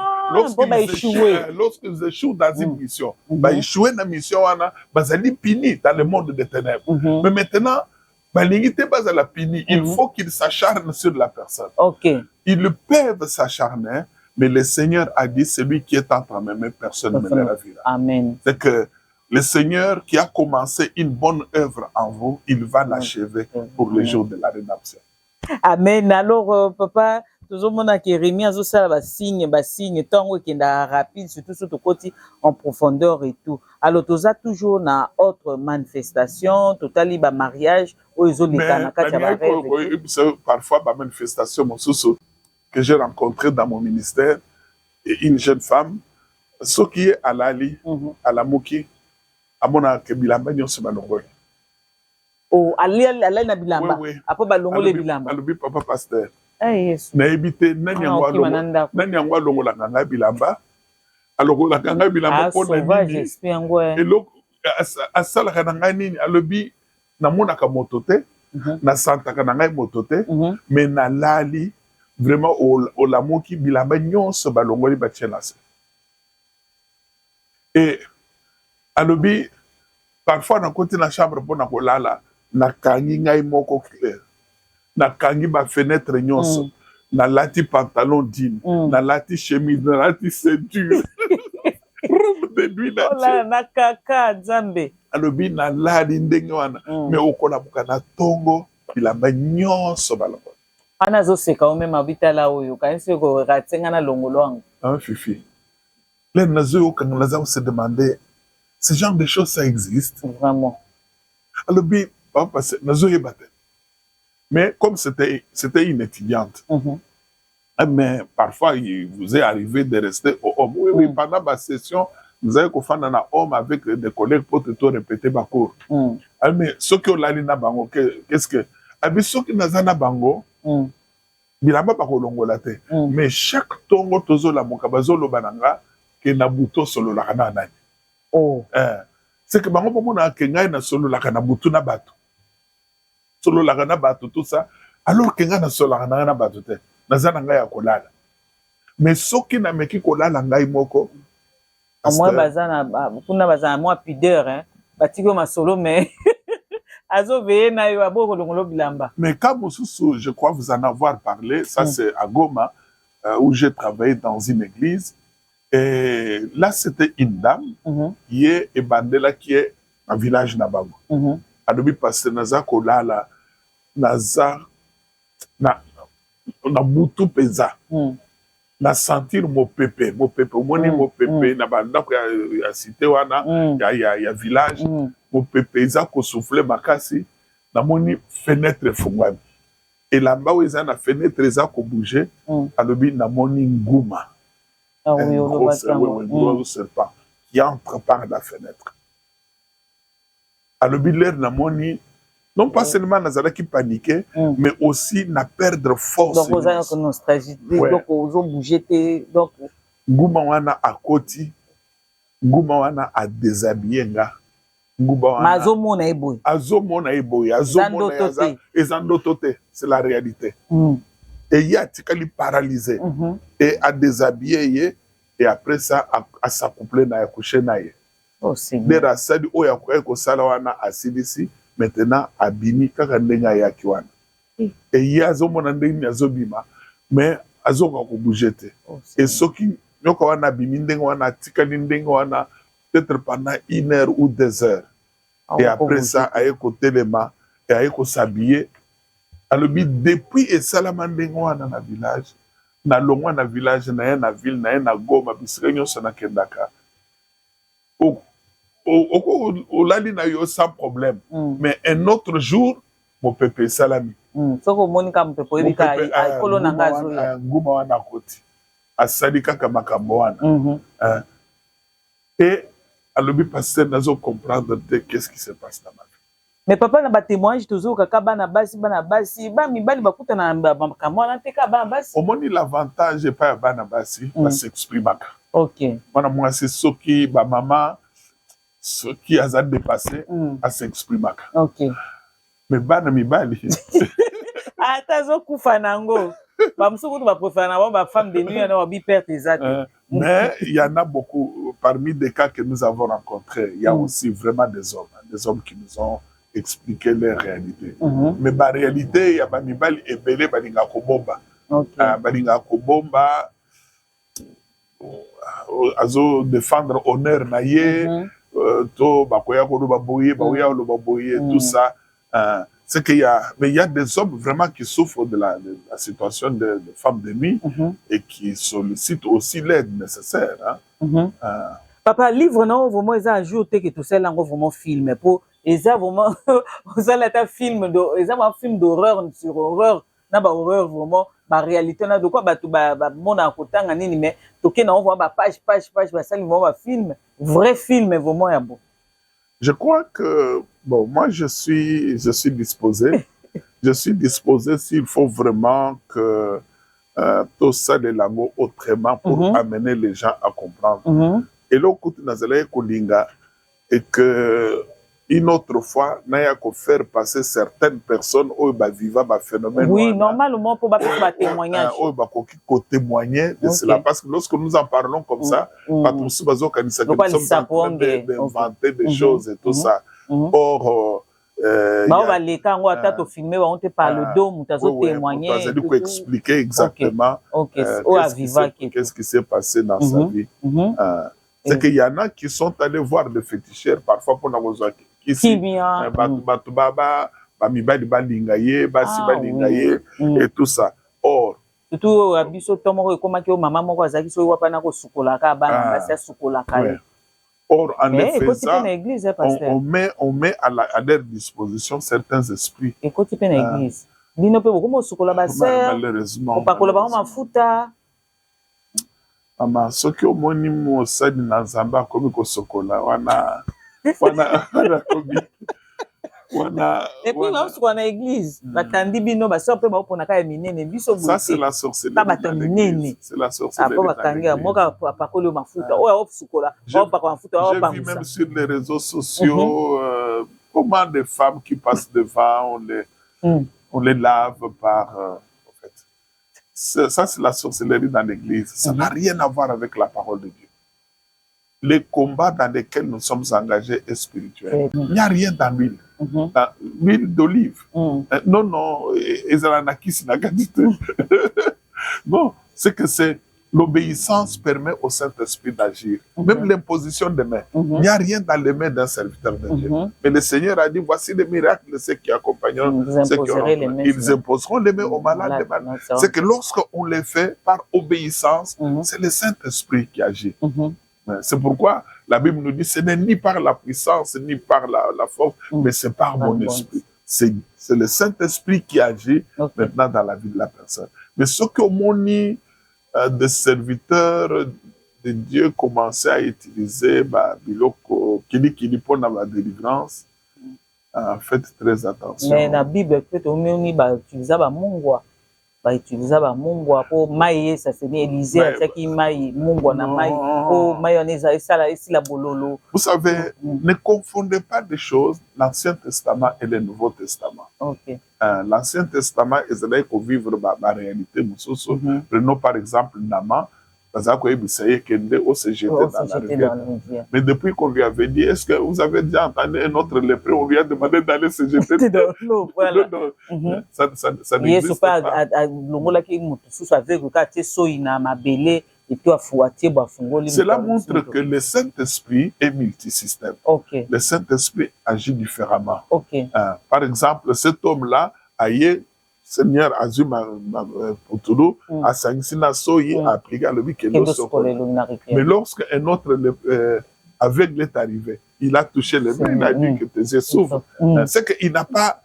Lorsqu'ils échouent dans une mission, ba échouer dans la mission wana bazali punis dans le monde des ténèbres. Mais maintenant il faut qu'ils s'acharnent sur la personne. Ils peuvent s'acharner, mais le Seigneur a dit, celui qui est entre mes mains, personne ne me le ravira. Amen. C'est que le Seigneur qui a commencé une bonne œuvre en vous, il va l'achever pour le jour de la rédemption. Amen. Alors, papa, toujours mon Kérémie, ça va signe, tant qui est rapide, surtout sur le côté en profondeur et tout. Alors, tu as toujours na autre manifestation, total ba mariage, parfois, ma manifestation, mon sous que j'ai rencontré dans mon ministère, et une jeune femme, ce qui est à l'Ali, à la Mouki, à mon Bilamba, nous sommes oh, Ali na bilamba. Après balongo le bilamba. Alobi papa pasteur. Yes. Na ebité nani yangwa longo la nganga bilamba. Aloko la nganga bilamba pona nini. Et loko asala kana nini alobi na mona ka motote, na santa kana ngai motote, mais na lali vraiment au lamoki bilamba nyonso balongo li bachelase. Et alobi parfois na côté na chambre pona kolala. Na kangi ngai moko clair, na kangi ba fenêtre nyonso, na lati pantalon jean, na lati chemise, na lati ceinture, robe de nuit na kaka Nzambe. Alobi na lali ndenge wana, mais okola buka na tongo bilamba nyonso balongo. Ana zo seka o mema bitala oyo, kanisi ko ratenga na longolo ang. Fifi. Les nazo quand on les a se demander, ce genre de choses ça existe? Vraiment. Alobi parce que nazo yebate Mais comme c'était une étudiante, mais parfois, il vous est arrivé de rester au home. Oui, oui, pendant ma session, vous avez fait un homme avec des collègues pour tout répéter ma cours. Mais ceux qui ont la ligne bango, qu'est-ce que. Ceux qui n'ont pas bango, bilamba pas kolongola te. Mais chaque tongo tozo la mokabazo lo bananga, que nabuto solo la kana nani. Oh. C'est que bango pomo na kenga na solo la kana butu na bato. Solo la kana bato tout ça. Alors kenga na solo la kana bato te. Nazana ngai ya kolala. Mais soki na meki kolala ngai moko. Moi bazana kuna bazana moi pudeur hein. Batiko masolo mais azo veye na yo aboko longolo bilamba. Mais quand Moussousou, je crois vous en avoir parlé, ça c'est à Goma où j'ai travaillé dans une église et là c'était une dame qui est Ebandela qui est un village Nabango. Adobi pasteur naza kolala naza na butu peza na sentir mo pepe omoni mo pepe na bandako ya cité wana ya village mo pepe eza ko souffler makasi na moni fenêtre fungwami elamba eza na fenêtre eza ko bouger alobi na moni nguma un gros serpent qui entre par la fenêtre alobi l'air na moni non pas seulement nazalaki paniqué, mais aussi na perdre force. Donc vous avez une nostalgie, donc vous ont bougé, donc. Nguma wana akoti, nguma wana a déshabillé nga. Nguma wana. Azomona eboy. Azomona eboy, azomona yaza. Ezandotote, c'est la réalité. Et il y a tikali paralysé et a déshabillé et après ça a s'accoupler na yakouché na ye. Oh c'est. Dera sadi o yakoye ko sala wana asidisi. Maintenant, abimi kaka ndenga ya kiwana. Et yazo mona ndenga yazo bima, mais azo ko bougete. Et soki nyoko wana abimi ndenga wana tikali ndenga wana peut-être pendant 1 heure ou 2 heures. Et après ça, aye ko telema et aye ko s'habiller. Alobi depuis et salama ndenga wana na village, na longwa na village na na ville na Goma bisrenyo sana kendaka. Olali na yo sans problème. Mais un autre jour, mon pépé salami. Soko monika mpepo ebika kolo na ngazo ya. Nguma wana koti. Asalika kama kamboana. Et alobi pasteur nazo comprendre qu'est-ce qui se passe dans ma vie. Mais papa na ba témoignage toujours kaka bana basi ba mibali bakuta na kamwana te ka bana basi. Omoni l'avantage pas bana basi ba s'exprimer. OK. Wana mwasi soki ba mama ce qui a dépassé à s'exprimer. OK. Mais bana mibali. Atazo kufa nango. Ba msukutu ba préfère na ba femme de nuit na ba bi perte exact. Mais il y en a beaucoup parmi des cas que nous avons rencontrés, il y a aussi vraiment des hommes qui nous ont expliqué leur réalité. Mais la réalité, il y a ba mibali ebele balinga ko bomba. OK. Balinga ko bomba azo défendre honneur na ye. To bakoya ko baboye tout ça c'est qu'il y a mais il y a des hommes vraiment qui souffrent de la situation de femmes de nuit et qui sollicitent aussi l'aide nécessaire papa livre non vraiment ils ajouté que tout ça là vraiment film pour ils a vraiment ça là ta film d'horreur sur horreur na ba horreur vraiment ba réalité na de quoi ba mona kotanga nini mais toké na on voit ba page ba ça vraiment ba film vrai film vraiment ya bon. Je crois que bon moi je suis disposé s'il faut vraiment que tout ça de langue autrement pour amener les gens à comprendre et là côté nazala kolinga et que une autre fois, il faut faire passer certaines personnes au vivant un phénomène. Oui, normalement, pour témoigner. Pour témoigner de cela. Parce que lorsque nous en parlons comme ça, nous sommes en train d'inventer des choses et tout ça. Or, on va les cas, on va filmer, on te parle d'eau, on va témoigner. On va expliquer exactement qu'est-ce qui s'est passé dans sa vie. C'est qu'il y en a qui sont allés voir des féticheurs parfois pour nous voir qui bien et tout ça. Or surtout abiso tomo ko maki o mama moko azaki so wa pana ko sukola ka bana basi sukola ka. Or en effet ça on met à leur disposition certains esprits. Écoute na église. bino pe beaucoup mosukola ba sœur malheureusement opakola ba mafuta mama soki omoni mosali na Nzambe akomi kosokola wana komi wana et puis là on a église batandi bino ba sœur pe ba opona ka minene biso ça c'est la sorcellerie dans l'église c'est la sorcellerie après bakanga moka apakoli mafuta oya opsukola opakwa mafuta j'ai vu même sur les réseaux sociaux comment des femmes qui passent devant on les lave par en fait ça c'est la sorcellerie dans l'église ça n'a rien à voir avec la parole de Dieu. Les combats dans lesquels nous sommes engagés est spirituel. Il n'y a rien dans l'huile. Dans l'huile d'olive. Non, non, c'est que c'est l'obéissance permet au Saint-Esprit d'agir. Même l'imposition des mains. Il n'y a rien dans les mains d'un serviteur de Dieu. Mais le Seigneur a dit, voici les miracles de ceux qui accompagneront. Ils imposeront les mains aux malades. C'est que lorsqu'on les fait par obéissance, c'est le Saint-Esprit qui agit. C'est pourquoi la Bible nous dit ce n'est ni par la puissance, ni par la force, mais c'est par mon esprit. C'est le Saint-Esprit qui agit maintenant dans la vie de la personne. Mais ce que Moni, des serviteurs de Dieu commençaient à utiliser, biloko, kili pour la délivrance, faites très attention. Mais la Bible, peut-être, on utilise mungwa. Ba utiliser ba mungwa po maïe ça c'est Élisée ataki maïe mungwa na maïe po mayonnaise et la bololo. Vous savez, ne confondez pas des choses, l'Ancien Testament et le Nouveau Testament. OK. L'Ancien Testament est là pour vivre la réalité mususu. Prenons par exemple Naaman. Mais depuis qu'on lui avait dit, est-ce que vous avez déjà entendu un autre lépreux, on lui a demandé d'aller se jeter dans l'eau. Voilà. Ça n'existe pas. Cela montre que le Saint-Esprit est multisystème. Le Saint-Esprit agit différemment. Par exemple, cet homme-là a eu Seigneur Azuma Poutulu a sanctionné Soyi a appliqué le week-end. Mais lorsque un autre aveugle est arrivé, il a touché les mains, il a dit que tes yeux s'ouvrent. C'est qu'il n'a pas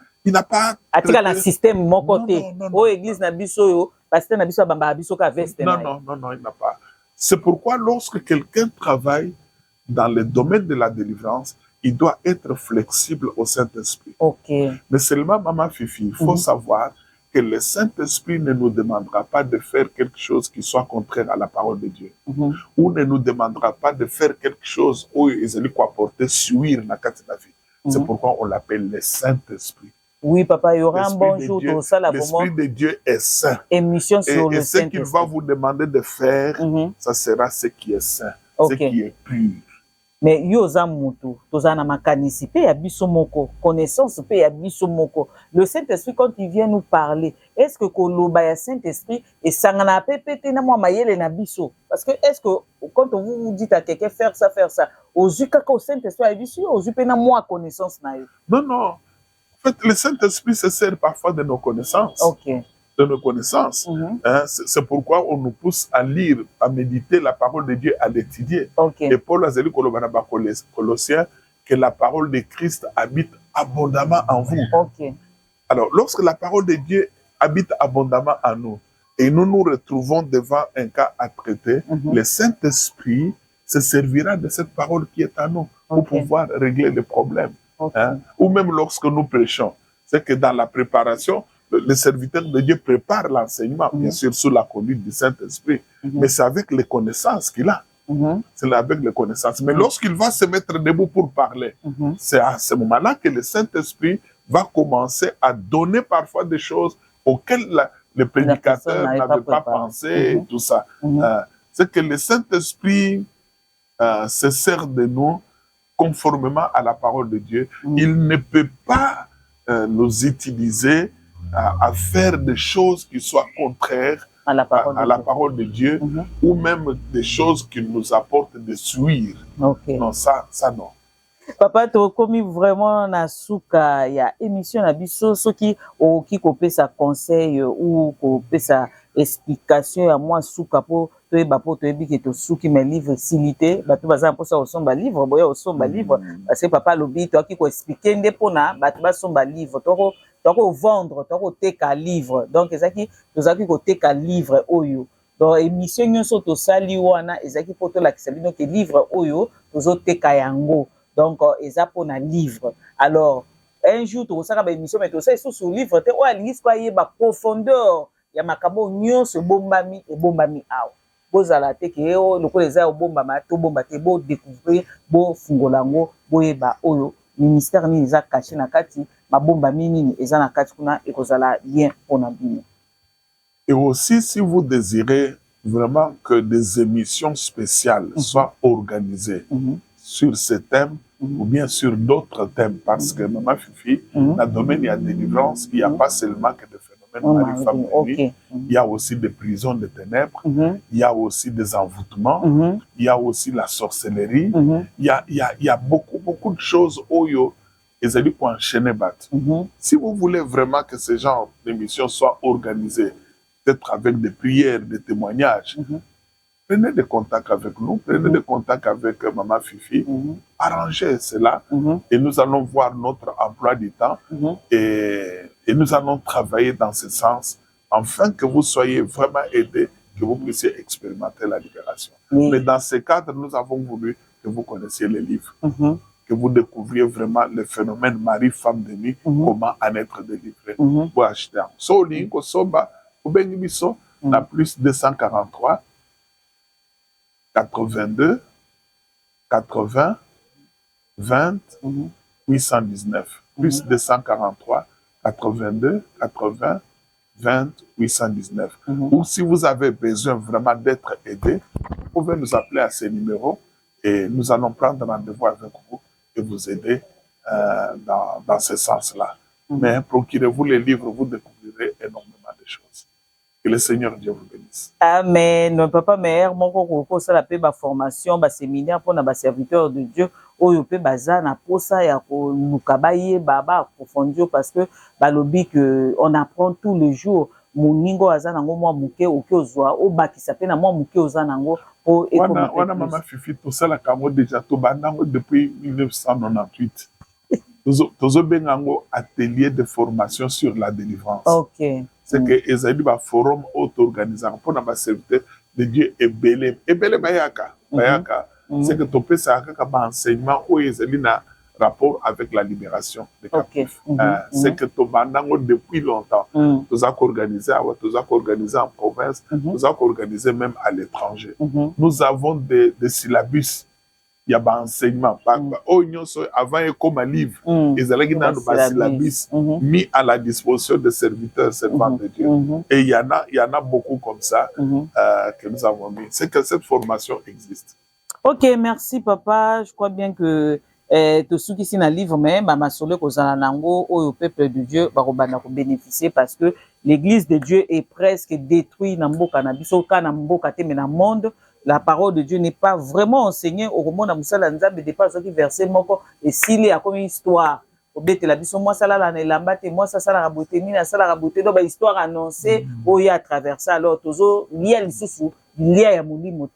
attika na système mon côté o église na biso yo pasteur na biso bamba biso ka veste non, il n'a pas. C'est pourquoi lorsque quelqu'un travaille dans le domaine de la délivrance, il doit être flexible au Saint-Esprit. Mais seulement, Maman Fifi, il faut savoir que le Saint-Esprit ne nous demandera pas de faire quelque chose qui soit contraire à la parole de Dieu. Ou ne nous demandera pas de faire quelque chose où ils allaient apporter suivre la carte de la vie. C'est pourquoi on l'appelle le Saint-Esprit. Oui, papa, il y aura un bonjour pour ça. L'Esprit de Dieu est saint. Émission sur et ce qu'il va vous demander de faire, ça sera ce qui est saint, ce qui est pur. Mais yoza mutu, tozana makanisi pe ya biso moko, connaissance pe ya biso moko. Le Saint-Esprit quand il vient nous parler, est-ce que koloba ya Saint-Esprit et sangana pe pete na mwa mayele na biso? Parce que est-ce que quand vous dites à quelqu'un faire ça, ozuka ko Saint-Esprit ya biso, ozupe na mwa connaissance na yo? Non. En fait, le Saint-Esprit se sert parfois de nos connaissances. De nos connaissances. C'est pourquoi on nous pousse à lire, à méditer la parole de Dieu, à l'étudier. Et Paul a dit Colossiens que la parole de Christ habite abondamment en vous. Alors, lorsque la parole de Dieu habite abondamment en nous, et nous nous retrouvons devant un cas à traiter, le Saint-Esprit se servira de cette parole qui est en nous pour pouvoir régler les problèmes. Ou même lorsque nous prêchons, c'est que dans la préparation, le serviteur de Dieu prépare l'enseignement, bien sûr, sous la conduite du Saint-Esprit, mais c'est avec les connaissances qu'il a. C'est avec les connaissances. Mais lorsqu'il va se mettre debout pour parler, c'est à ce moment-là que le Saint-Esprit va commencer à donner parfois des choses auxquelles le prédicateur n'avait pas pensé et tout ça. C'est que le Saint-Esprit se sert de nous conformément à la parole de Dieu. Il ne peut pas nous utiliser à faire des choses qui soient contraires à la parole de Dieu ou même des choses qui nous apportent des suirs. Non, ça non. Papa, tu as commis vraiment na souka ya émission na biso soki o ki kopé sa conseil ou kopé sa explication à moi souka po to ba po to ebi ke to souki mes livres silité ba to baza po sa osomba livre boya osomba livre parce que papa lobi to ki ko expliquer nde pona ba to ba somba livre to toko vendre toko teka livre donc ezaki tozaki koteka livre oyo donc émission nyonso tosali wana ezaki po tolakisa bino ke livre oyo tozoteka yango donc eza mpona livre alors un jour tokosaka baémission mais tosala lisusu livre te oyo alingi siko ayeba profondeur ya makambo nyonso ebombami awa bozala te ke lokola eza obombama tobomba te bodécouvrir bofungola yango boyeba oyo ministère nini eza caché na kati mabombami nini eza na kati kuna ekozala bien mpona bino. Et aussi, si vous désirez vraiment que des émissions spéciales soient organisées sur ces thèmes ou bien sur d'autres thèmes, parce que Maman Fifi, dans le domaine, il y a délivrance, il n'y a pas seulement que des phénomènes mari-femme de nuit, il y a aussi des prisons de ténèbres, il y a aussi des envoûtements, il y a aussi la sorcellerie, il y a beaucoup de choses oyo et ça dit pour enchaîner battre. Si vous voulez vraiment que ce genre d'émission soit organisé, peut-être avec des prières, des témoignages, prenez des contacts avec nous, prenez des contacts avec Maman Fifi, arrangez cela et nous allons voir notre emploi du temps et nous allons travailler dans ce sens afin que vous soyez vraiment aidés, que vous puissiez expérimenter la libération. Mais dans ce cadre, nous avons voulu que vous connaissiez les livres, que vous découvriez vraiment le phénomène mari-femme de nuit, comment en être délivré. Pour acheter un soli, na plus 243 82 80 20 819 plus 243 82 80 20 819 ou si vous avez besoin vraiment d'être aidé, vous pouvez nous appeler à ces numéros et nous allons prendre rendez-vous avec vous et vous aider dans ce sens-là. Mais procurez-vous les livres, vous découvrirez énormément de choses. Que le Seigneur Dieu vous bénisse. Amen. Papa mère, mon coco, ça la paix, ma formation, ma séminaire pour nos serviteurs de Dieu. Oyo pe bazana pour ça ya ko nukabaye baba approfondir parce que balobi que on apprend tous les jours. Moningo azana ngo mwa muke oke ozwa obakisa pe na mwa muke ozana ngo po wana Maman Fifi to sala kango déjà to bandango depuis 1998. Tozo bengango atelier de formation sur la délivrance. OK. C'est que ezali ba forum auto-organisé pour na ba serviteur de Dieu ebele bayaka. C'est que to pesa ka ba enseignement ou ezali na rapport avec la libération des captifs. C'est que to bandango depuis longtemps. Tous a organisé en province, tous a organisé même à l'étranger. Nous avons des syllabus. Il y a un enseignement. Avant, comme un livre, ils allaient dans le syllabus mis à la disposition des serviteurs, servants de Dieu. Et il y en a beaucoup comme ça que nous avons mis. C'est que cette formation existe. Ok, merci papa. Je crois bien que tout ce qui est dans le livre, mais ma solo nango au peuple de Dieu va bénéficier parce que l'église de Dieu est presque détruite dans le cannabis, au Kanamboka, mais dans le monde. La parole de Dieu n'est pas vraiment enseignée au roman de Moussala Nzambe dépasse ce qui verset moko et s'il y a comme une histoire au bête la biso moi ça là la lambate moi ça la raboté ni ça la raboté donc histoire annoncée au y a traversé alors tozo lié lisusu lié ya mulimo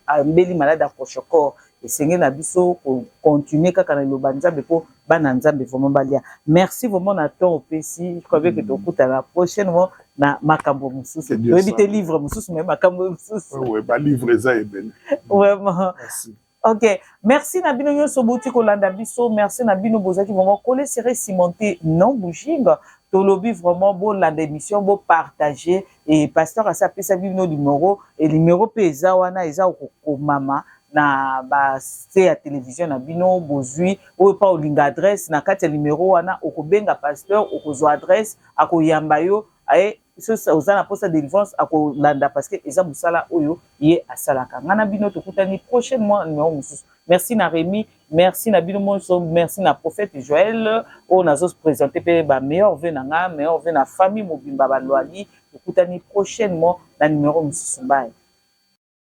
ambeli malade akoshoko et seigneur na biso continuer kaka na lobanzambe po bana nzambe vraiment balia merci vraiment na ton opesi je crois que tu écoutes la prochaine na makambo mususu tu éviter livre mususu mais makambo mususu oui ba livre ça est belle vraiment merci. Ok, merci Nabino Nyoso Bouti Kolanda Biso, merci Nabino Bozaki vraiment collé serré cimenté non bouging. Tolobi vraiment bon la démission bon partager et pasteur a sapé sa bino numéro et numéro pesa wana eza ko mama na ba c'est à télévision na bino bozui ou pas olinga adresse na kati numéro wana okobenga pasteur okozo adresse akoyamba yo aye so ozana posa délivrance akolanda parce que eza musala oyo ye asalaka ngana bino tokutani prochainement numéro mususu. Merci na Rémi, merci na bino monso, merci na prophète Joël on a se présenter pe ba meilleur vœu na nga meilleur vœu na famille mobimba ba loali tokutani prochainement na numéro mususu. Bye.